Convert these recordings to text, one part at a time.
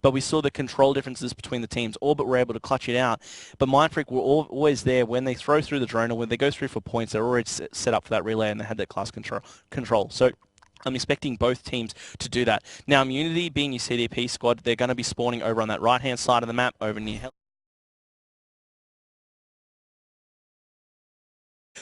but we saw the control differences between the teams. Orbit were able to clutch it out, but Mindfreak were always there when they throw through the drone or when they go through for points. They're already set up for that relay and they had that class control. So I'm expecting both teams to do that. Now, Immunity, being your CDP squad, they're going to be spawning over on that right-hand side of the map, over near Hell.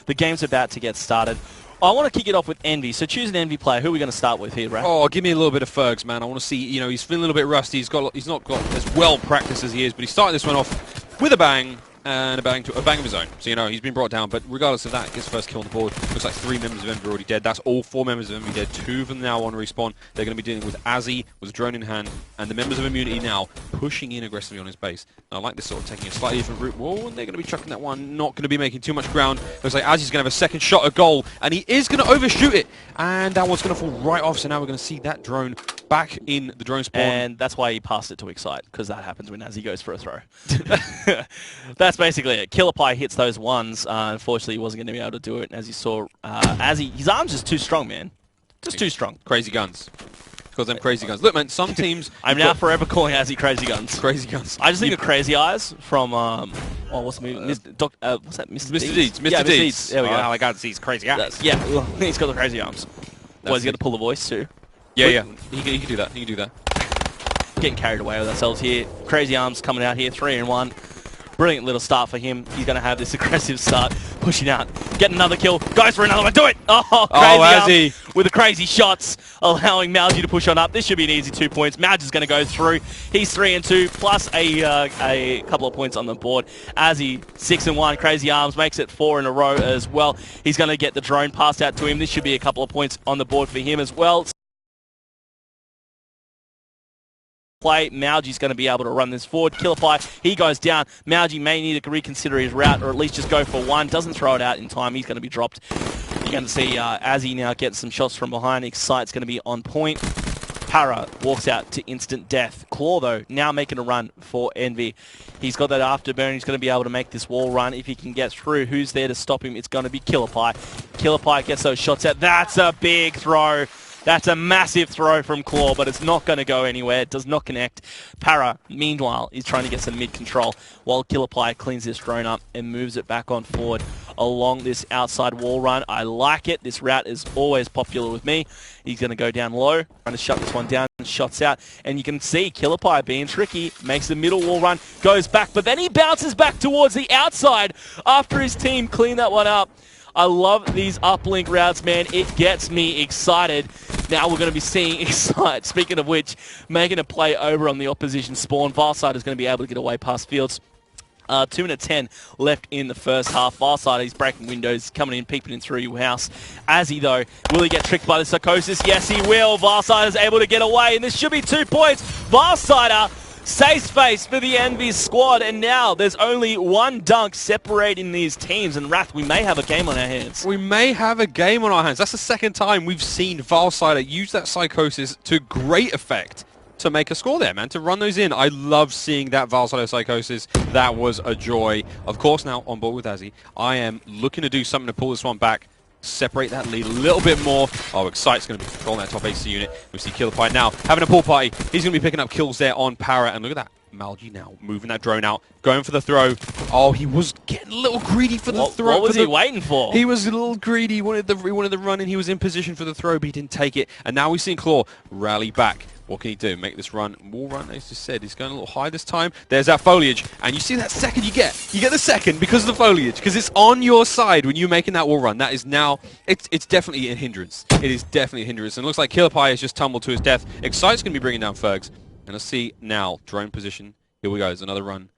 The game's about to get started. I want to kick it off with Envy. So choose an Envy player. Who are we going to start with here, Brad? Oh, give me a little bit of Fergs, man. I want to see, he's feeling a little bit rusty. He's not got as well practiced as he is, but he started this one off with a bang. And a bang of his own. So, he's been brought down, but regardless of that, gets first kill on the board. Looks like 3 members of Envy are already dead. That's all 4 members of Envy dead. 2 of them now on respawn. They're going to be dealing with Azzy, with drone in hand, and the members of Immunity now pushing in aggressively on his base. Now, I like this sort of taking a slightly different route. Whoa, and they're going to be chucking that one. Not going to be making too much ground. Looks like Azzy's going to have a second shot at goal, and he is going to overshoot it. And that one's going to fall right off, so now we're going to see that drone back in the drone spawn. And that's why he passed it to Excite, because that happens when Azzy goes for a throw. That's basically it. Killer Pie hits those ones. Unfortunately, he wasn't going to be able to do it. As you saw, his arm's just too strong, man. Just too strong. Crazy guns. Because them crazy guns. Look, man, some teams... I'm now forever calling Azzy Crazy Guns. Crazy Guns. I just think of Crazy Eyes from... what's the movie? What's that? Mr. Deeds. Mr. Deeds. There we go. Oh, I got to see his crazy eyes. Yeah, well, he's got the crazy arms. Well, he's got to pull the voice too. Yeah. He can do that. He can do that. Getting carried away with ourselves here. Crazy arms coming out here, 3-1. Brilliant little start for him. He's going to have this aggressive start, pushing out, get another kill, goes for another one, do it! Oh, crazy arms with the crazy shots, allowing Malji to push on up. This should be an easy 2 points. Malji is going to go through. He's 3-2, plus a couple of points on the board. Azzy, 6-1. Crazy arms makes it 4 in a row as well. He's going to get the drone passed out to him. This should be a couple of points on the board for him as well. Play. Malji's going to be able to run this forward. Killer Pie, he goes down. Malji may need to reconsider his route or at least just go for one. Doesn't throw it out in time. He's going to be dropped. You're going to see Azzy now get some shots from behind. Excite's going to be on point. Para walks out to instant death. Claw, though, now making a run for Envy. He's got that afterburn. He's going to be able to make this wall run. If he can get through, who's there to stop him? It's going to be Killer Pie. Killer Pie gets those shots out. That's a big throw. That's a massive throw from Claw, but it's not going to go anywhere. It does not connect. Para, meanwhile, is trying to get some mid-control while Killer Pie cleans this drone up and moves it back on forward along this outside wall run. I like it. This route is always popular with me. He's going to go down low, trying to shut this one down, shots out, and you can see Killer Pie being tricky, makes the middle wall run, goes back, but then he bounces back towards the outside after his team cleaned that one up. I love these uplink routes, man. It gets me excited. Now we're going to be seeing Excite, speaking of which, making a play over on the opposition spawn. Farsight is going to be able to get away past Fields. 2 minutes 10 left in the first half. Farsight, he's breaking windows, coming in, peeping in through your house. Azzy, though, will he get tricked by the Psychosis? Yes, he will. Farsight is able to get away, and this should be 2 points. Farsighter safe space for the Envy squad, and now there's only one dunk separating these teams, and Wrath, we may have a game on our hands. We may have a game on our hands. That's the second time we've seen Farsighter use that Psychosis to great effect to make a score there, man, to run those in. I love seeing that Farsighter Psychosis. That was a joy. Of course, now on board with Azzy, I am looking to do something to pull this one back, separate that lead a little bit more. Oh, Excite's going to be controlling that top AC unit. We see Killer Pie now having a pool party. He's going to be picking up kills there on Para. And look at that. Malji now moving that drone out, going for the throw. Oh, he was getting a little greedy for the throw. What was he waiting for? He was a little greedy. He wanted the run in. He was in position for the throw, but he didn't take it. And now we've seen Claw rally back. What can he do? Make this run. Wall run, as just said. He's going a little high this time. There's that foliage. And you see that second you get. You get the second because of the foliage. Because it's on your side when you're making that wall run. That is now... It's definitely a hindrance. It is definitely a hindrance. And it looks like Killer Pie has just tumbled to his death. Excite's going to be bringing down Fergs. And let's see now. Drone position. Here we go. There's another run.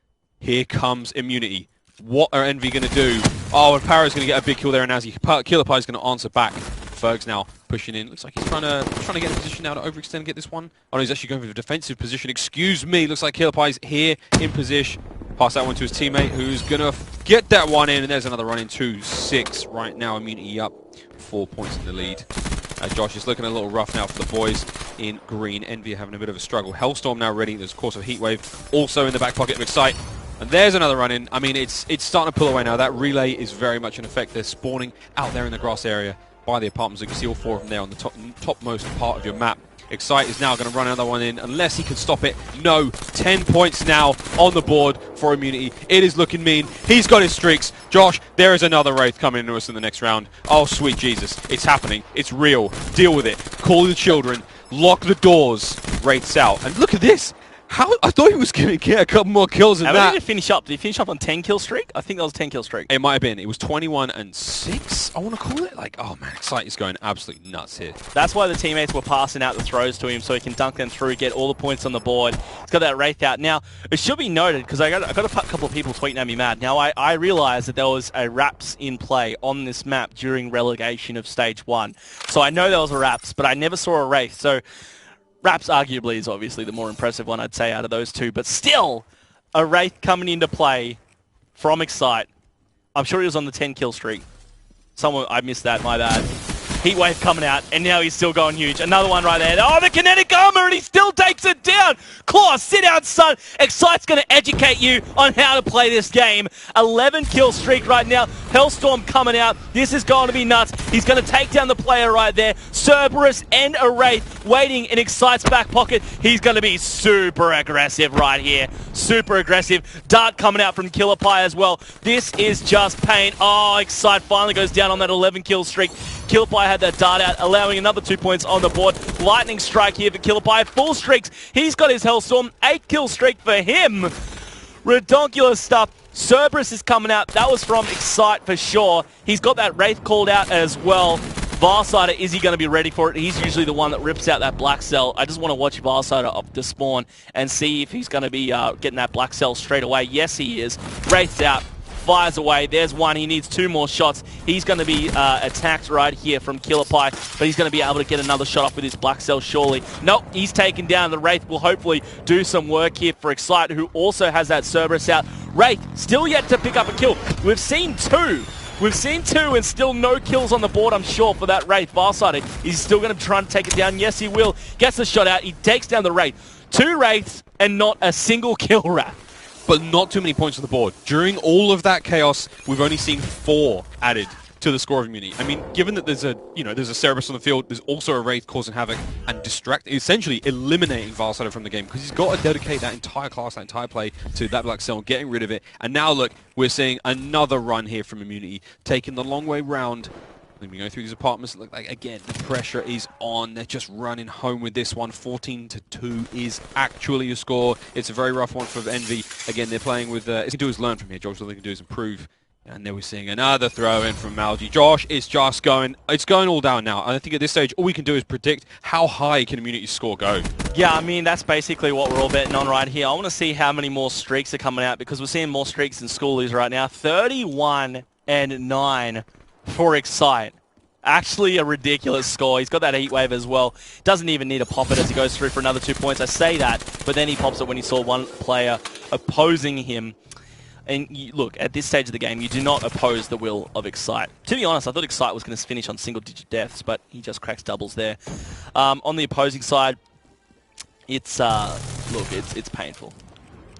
Here comes Immunity. What are Envy going to do? Oh, and Para's going to get a big kill there. And as Killer Pie's going to answer back. Fergs now pushing in. Looks like he's trying to get in position now to overextend and get this one. Oh, no, he's actually going for the defensive position. Excuse me. Looks like Killer Pie's here in position. Pass that one to his teammate, who's going to get that one in. And there's another run in 2-6 right now. Immunity up 4 points in the lead. Josh is looking a little rough now for the boys in green. Envy are having a bit of a struggle. Hellstorm now ready. There's, of course, a Heatwave also in the back pocket of Excite. And there's another run in. I mean, it's starting to pull away now. That relay is very much in effect. They're spawning out there in the grass area by the apartments. You can see all 4 of them there on the topmost part of your map. Excite is now going to run another one in unless he can stop it. No, 10 points now on the board for Immunity. It is looking mean. He's got his streaks. Josh, there is another Wraith coming into us in the next round. Oh, sweet Jesus. It's happening. It's real. Deal with it. Call the children. Lock the doors. Wraiths out. And look at this. How I thought he was going to get a couple more kills than How that. did he finish up? Did he finish up on 10 kill streak? I think that was a 10 kill streak. It might have been. It was 21-6, I want to call it. Like, oh man, Excite is going absolutely nuts here. That's why the teammates were passing out the throws to him so he can dunk them through, get all the points on the board. He's got that Wraith out. Now, it should be noted, because I got a couple of people tweeting at me mad. Now, I realised that there was a Raps in play on this map during relegation of Stage 1. So I know there was a Raps, but I never saw a Wraith. So Raps arguably is obviously the more impressive one, I'd say, out of those two. But still, a Wraith coming into play from Excite. I'm sure he was on the 10 kill streak. I missed that, my bad. Heatwave coming out, and now he's still going huge. Another one right there. Oh, the kinetic armor, and he still takes it down. Claw, sit down, son. Excite's going to educate you on how to play this game. 11 kill streak right now. Hellstorm coming out. This is going to be nuts. He's going to take down the player right there. Cerberus and a Wraith waiting in Excite's back pocket. He's going to be super aggressive right here. Super aggressive. Dart coming out from Killer Pie as well. This is just pain. Oh, Excite finally goes down on that 11 kill streak. Killer Pie had that dart out, allowing another 2 points on the board. Lightning strike here for Killer Pie. Full streaks. He's got his Hellstorm. 8 kill streak for him. Redonkulous stuff. Cerberus is coming out. That was from Excite for sure. He's got that Wraith called out as well. Varsider, is he going to be ready for it? He's usually the one that rips out that black cell. I just want to watch Varsider up to spawn and see if he's going to be getting that black cell straight away. Yes, he is. Wraith's out. Fires away. There's one. He needs 2 more shots. He's going to be attacked right here from Killer Pie, but he's going to be able to get another shot off with his black cell surely. Nope, he's taken down. The Wraith will hopefully do some work here for Excite, who also has that Cerberus out. Wraith still yet to pick up a kill. We've seen 2. We've seen 2 and still no kills on the board, I'm sure, for that Wraith. Varsider, he's still going to try and take it down. Yes, he will. Gets the shot out. He takes down the Wraith. 2 Wraiths and not a single kill wrap. But not too many points on the board. During all of that chaos, we've only seen 4 added to the score of Immunity. I mean, given that there's a Cerberus on the field, there's also a Wraith causing havoc and essentially eliminating Varsider from the game, because he's got to dedicate that entire class, that entire play to that black cell, getting rid of it. And now look, we're seeing another run here from Immunity, taking the long way round. When we go through these apartments, look like, again, the pressure is on. They're just running home with this one. 14-2 is actually a score. It's a very rough one for Envy. Again, they're playing with... all they can do is learn from here, Josh. All they can do is improve. And then we're seeing another throw in from Malgi. Josh, it's just going... It's going all down now. And I think at this stage, all we can do is predict how high can Immunity's score go. Yeah, I mean, that's basically what we're all betting on right here. I want to see how many more streaks are coming out, because we're seeing more streaks than Schoolies right now. 31-9 for Excite. Actually a ridiculous score. He's got that heat wave as well. Doesn't even need to pop it as he goes through for another 2 points. I say that, but then he pops it when he saw one player opposing him. And look, at this stage of the game, you do not oppose the will of Excite. To be honest, I thought Excite was going to finish on single-digit deaths, but he just cracks doubles there. On the opposing side, it's painful.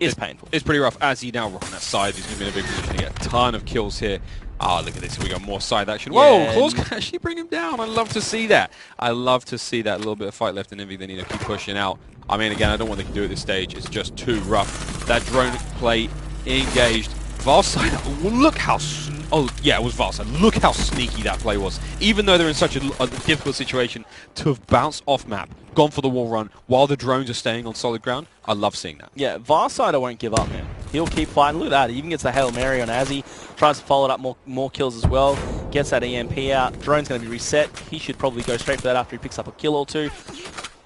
It's painful. It's pretty rough. As he now rocking that side, he's going to be in a big position to get a ton of kills here. Ah, look at this. We got more side action. Whoa, Yeah, Claws can actually bring him down. I love to see that. I love to see that. A little bit of fight left in Envy. They need to keep pushing out. I mean, again, I don't know what they can do at this stage. It's just too rough. That drone play engaged. Valside, look how... Oh, yeah, it was Valside. Look how sneaky that play was. Even though they're in such a difficult situation, to have bounced off map, gone for the wall run, while the drones are staying on solid ground, I love seeing that. Yeah, Varsider won't give up, man. He'll keep fighting. Look at that. He even gets the Hail Mary on Azzy. Tries to follow it up more kills as well. Gets that EMP out. Drone's going to be reset. He should probably go straight for that after he picks up a kill or 2. You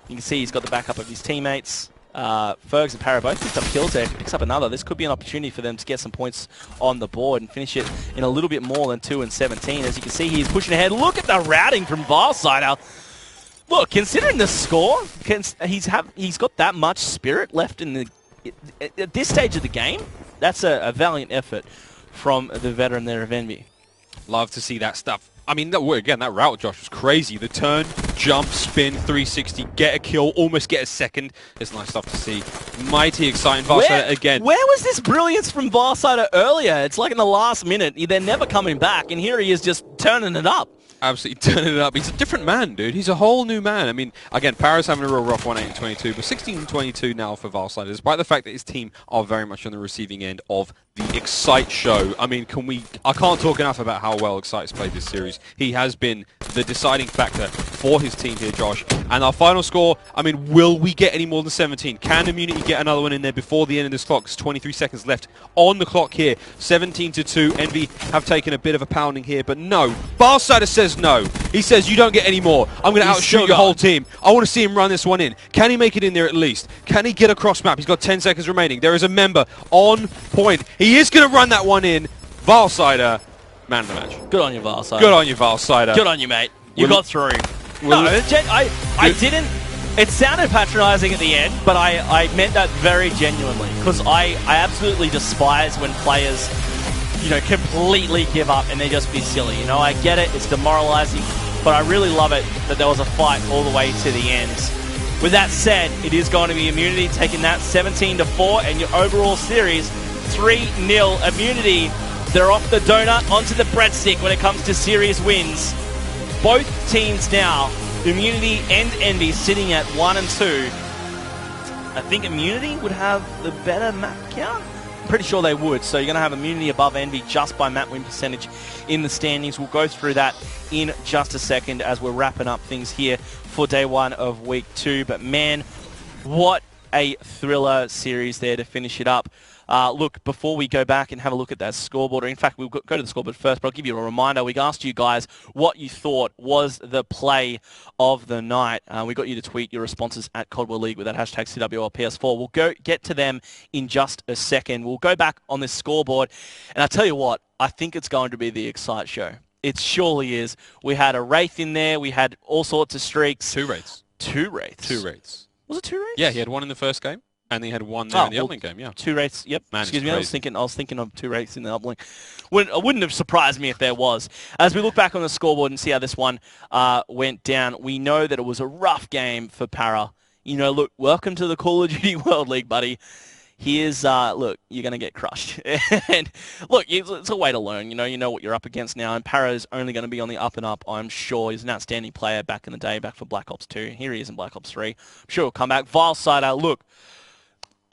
can see he's got the backup of his teammates. Fergs and Para both picked up kills there. If he picks up another, this could be an opportunity for them to get some points on the board and finish it in a little bit more than 2 and 17. As you can see, he's pushing ahead. Look at the routing from Varsider. Look, considering the score, he's got that much spirit left in the... At this stage of the game, that's a valiant effort from the veteran there of Envy. Love to see that stuff. I mean, again, that route, Josh, was crazy. The turn, jump, spin, 360, get a kill, almost get a second. It's nice stuff to see. Mighty exciting. Varsider again. Where was this brilliance from Varsider earlier? It's like in the last minute. They're never coming back, and here he is just turning it up. absolutely turning it up. He's a different man, dude. He's a whole new man. I mean, again, Para's having a real rough 1-8-22, but 16-22 now for Valside, despite the fact that his team are very much on the receiving end of the Excite show. I mean, I can't talk enough about how well Excite's played this series. He has been the deciding factor for his team here, Josh. And our final score, I mean, will we get any more than 17? Can Immunity get another one in there before the end of this clock? There's 23 seconds left on the clock here. 17-2. Envy have taken a bit of a pounding here, but no. Barsider says no. He says, you don't get any more. I'm going to outshoot your whole team. I want to see him run this one in. Can he make it in there at least? Can he get across map? He's got 10 seconds remaining. There is a member on point. He is going to run that one in. Valsider, man of the match. Good on you, Valsider. Good on you, Valsider. Good on you, mate. You got through. No, I didn't. It sounded patronising at the end, but I meant that very genuinely, because I absolutely despise when players, you know, completely give up and they just be silly. You know, I get it, it's demoralising, but I really love it that there was a fight all the way to the end. With that said, it is going to be Immunity taking that 17-4, and your overall series 3-0 Immunity. They're off the donut onto the breadstick when it comes to series wins. Both teams now, Immunity and Envy, sitting at 1 and 2. I think Immunity would have the better map count. I'm pretty sure they would. So you're going to have Immunity above Envy just by map win percentage in the standings. We'll go through that in just a second as we're wrapping up things here for day 1 of week 2. But man, what a thriller series there to finish it up. Look, before we go back and have a look at that scoreboard, or in fact, we'll go to the scoreboard first, but I'll give you a reminder. We asked you guys what you thought was the play of the night. We got you to tweet your responses at Codwell League with that hashtag CWLPS4. We'll go get to them in just a second. We'll go back on this scoreboard, and I'll tell you what, I think it's going to be the Excite show. It surely is. We had a Wraith in there. We had all sorts of streaks. 2 Wraiths. 2 Wraiths? 2 Wraiths. Was it 2 Wraiths? Yeah, he had one in the first game. And he had one there in the uplink game, yeah. 2 Wraiths, yep. Man, excuse me, I was thinking of 2 Wraiths in the uplink. It wouldn't have surprised me if there was. As we look back on the scoreboard and see how this one went down, we know that it was a rough game for Para. You know, look, welcome to the Call of Duty World League, buddy. Here's, look, you're going to get crushed. And look, it's a way to learn. You know what you're up against now, and Para is only going to be on the up and up, I'm sure. He's an outstanding player back in the day, back for Black Ops 2. Here he is in Black Ops 3. I'm sure he'll come back. Valsider, look.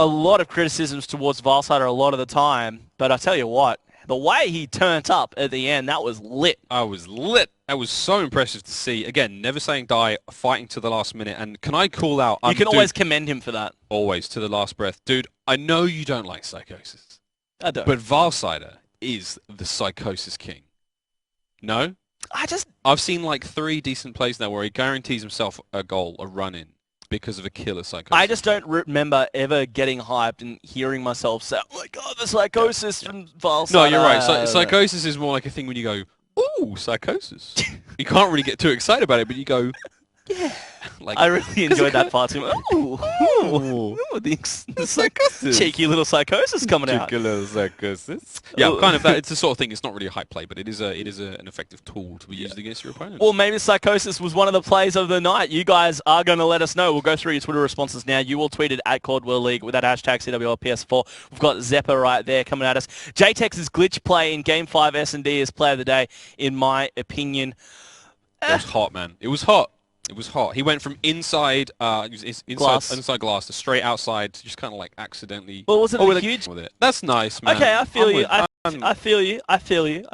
A lot of criticisms towards Valsider a lot of the time, but I tell you what, the way he turned up at the end, that was lit. I was lit. That was so impressive to see. Again, never saying die, fighting to the last minute. And can I call out... You can always commend him for that. Always, to the last breath. Dude, I know you don't like Psychosis. I don't. But Valsider is the Psychosis king. No? I've seen like 3 decent plays now where he guarantees himself a goal, a run-in, because of a killer Psychosis. I just don't remember ever getting hyped and hearing myself say, oh my god, the Psychosis from Valsider. No, you're right. Psychosis is more like a thing when you go, ooh, Psychosis. You can't really get too excited about it, but you go, yeah. Like, I really enjoyed that part too. Ooh, the Psychosis. Cheeky little Psychosis coming out. Cheeky little Psychosis. Yeah, kind of that. It's the sort of thing. It's not really a hype play, but it is an effective tool to be used against your opponent. Well, maybe Psychosis was one of the plays of the night. You guys are going to let us know. We'll go through your Twitter responses now. You all tweeted at Caldwell League with that hashtag CWLPS4. We've got Zeppa right there coming at us. JTex's glitch play in Game 5 S&D is player of the day, in my opinion. It was hot, man. It was hot. It was hot. He went from inside glass to straight outside, to just kind of like accidentally. Well, wasn't it huge? With it. That's nice, man. Okay, I feel you. I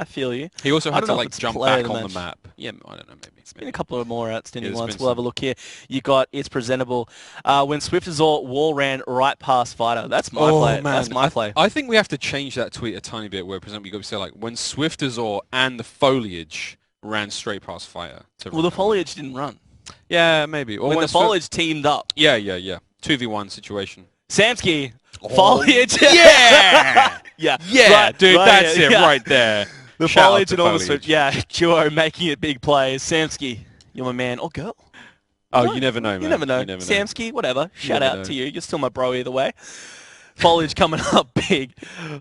feel you. He also had to like jump back on the map. Yeah, I don't know, maybe. It's been a couple of more outstanding ones. We'll have a look here. You got It's Presentable. When Swiftazor wall ran right past Fighter. That's my play. Man. That's my play. I think we have to change that tweet a tiny bit where, for example, you got to say like, when Swiftazor and the Foliage ran straight past Fighter. Well, the Foliage didn't run. Yeah, maybe. Or when the Foliage teamed up. Yeah. 2v1 situation. Samsky, Foliage. Yeah! Yeah, right, dude, right, that's it right there. The Foliage and all the Swift. Yeah, duo making it big plays. Samsky, you're my man. Or girl. Oh, you never know, man. You never know. Samsky, whatever. Shout out to you. You're still my bro either way. Foliage coming up big.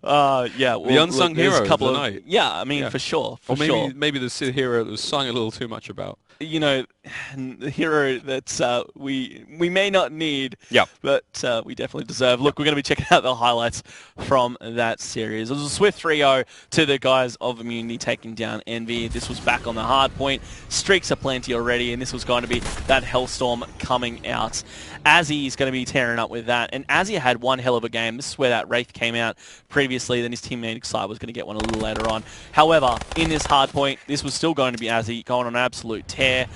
Yeah. Well, the unsung hero of the night. Yeah, I mean, for sure. Or maybe the hero that was sung a little too much about. You know, hero that we may not need, Yep. but we definitely deserve. Look, we're going to be checking out the highlights from that series. It was a swift 3-0 to the guys of Immunity taking down Envy. This was back on the hard point. Streaks are plenty already, and this was going to be that Hellstorm coming out. Azzy is going to be tearing up with that, and Azzy had one hell of a game. This is where that Wraith came out previously, then his teammate Excite was going to get one a little later on. However, in this hard point, this was still going to be Azzy going on an absolute tear.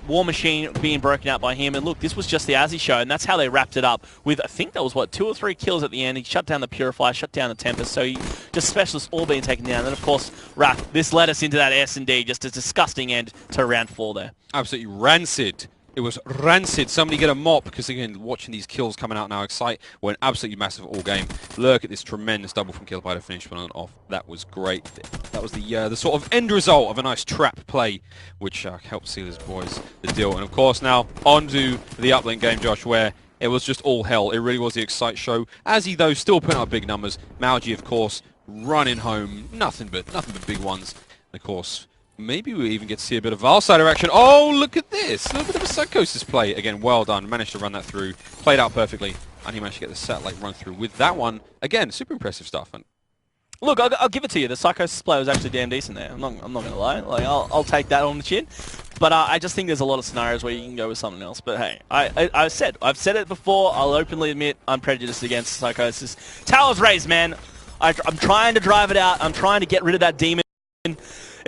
War Machine being broken out by him, and look, this was just the Azzy show, and that's how they wrapped it up with, I think that was, 2 or 3 kills at the end. He shut down the Purifier, shut down the Tempest, so he just specialists all being taken down. And then, of course, Wrath, this led us into that S&D, just a disgusting end to round 4 there. Absolutely rancid. It was rancid. Somebody get a mop, because again, watching these kills coming out now, Excite went absolutely massive all game. Look at this tremendous double from Killby to finish one off. That was great. That was the sort of end result of a nice trap play, which helped seal his boys the deal. And of course now on to the uplink game, Josh, where it was just all hell. It really was the Excite show. Azzy though still putting up big numbers. Mauji, of course, running home, nothing but big ones. And of course, maybe we even get to see a bit of Valsider action. Oh, look at this! A little bit of a Psychosis play. Again, well done. Managed to run that through. Played out perfectly. And he managed to get the satellite run through with that one. Again, super impressive stuff. And look, I'll give it to you. The Psychosis play was actually damn decent there. I'm not going to lie. Like, I'll take that on the chin. But I just think there's a lot of scenarios where you can go with something else. But hey, I've said it before. I'll openly admit I'm prejudiced against Psychosis. Towers raised, man. I'm trying to drive it out. I'm trying to get rid of that demon.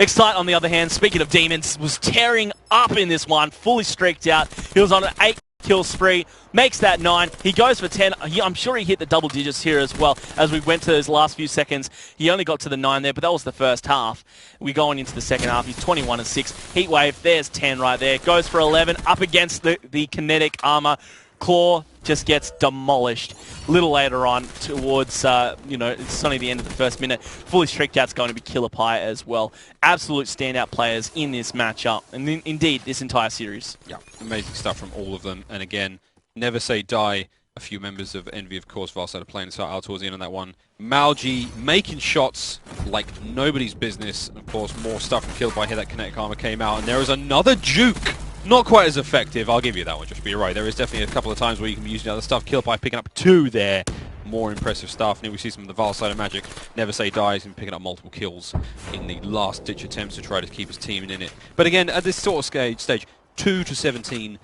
Excite, on the other hand, speaking of demons, was tearing up in this one, fully streaked out. He was on an 8-kill spree, makes that 9. He goes for 10. I'm sure he hit the double digits here as well. As we went to those last few seconds, he only got to the 9 there, but that was the first half. We go on into the second half. He's 21 and 6. Heatwave, there's 10 right there. Goes for 11, up against the kinetic armor. Claw just gets demolished. A little later on towards, it's only the end of the first minute. Fully streaked out's going to be Killer Pie as well. Absolute standout players in this matchup, and indeed this entire series. yeah, amazing stuff from all of them. And again, never say die. A few members of Envy, of course, Valsider playing start out towards the end of that one. Mauji making shots like nobody's business. Of course, more stuff from Killed by here. That kinetic armor came out, and there is another juke. Not quite as effective, I'll give you that one, Josh, but you're right. There is definitely a couple of times where you can be using other stuff. Killed by picking up 2 there. More impressive stuff. And here we see some of the Valsider magic. Never say dies and picking up multiple kills in the last-ditch attempts to try to keep his team in it. But again, at this sort of stage, 2 to 17,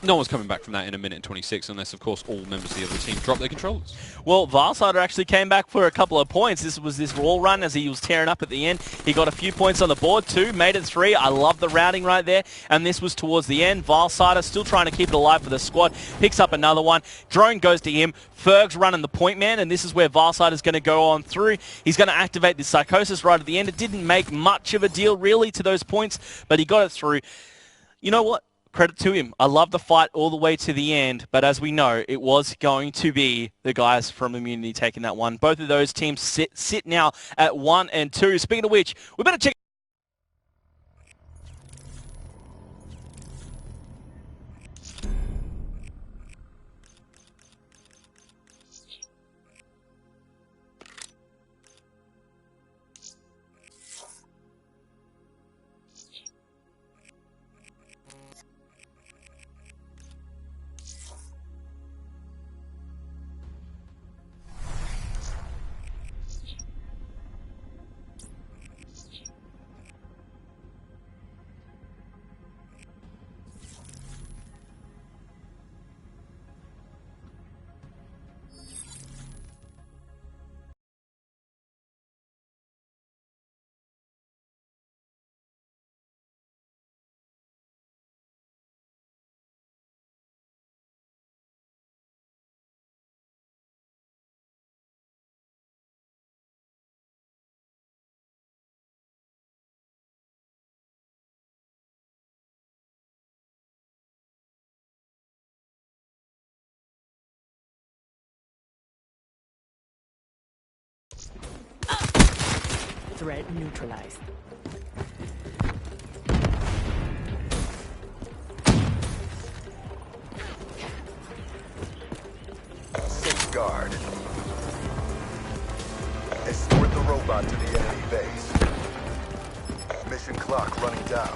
no one's coming back from that in a minute and 26, unless, of course, all members of the other team drop their controllers. Well, Valsider actually came back for a couple of points. This was this wall run as he was tearing up at the end. He got a few points on the board too, made it 3. I love the routing right there. And this was towards the end. Valsider still trying to keep it alive for the squad. Picks up another one. Drone goes to him. Ferg's running the point man, and this is where Valsider is going to go on through. He's going to activate the Psychosis right at the end. It didn't make much of a deal, really, to those points, but he got it through. You know what? Credit to him. I love the fight all the way to the end, but as we know, it was going to be the guys from Immunity taking that one. Both of those teams sit now at 1 and 2. Speaking of which, we better check. Threat neutralized. Safeguard. Escort the robot to the enemy base. Mission clock running down.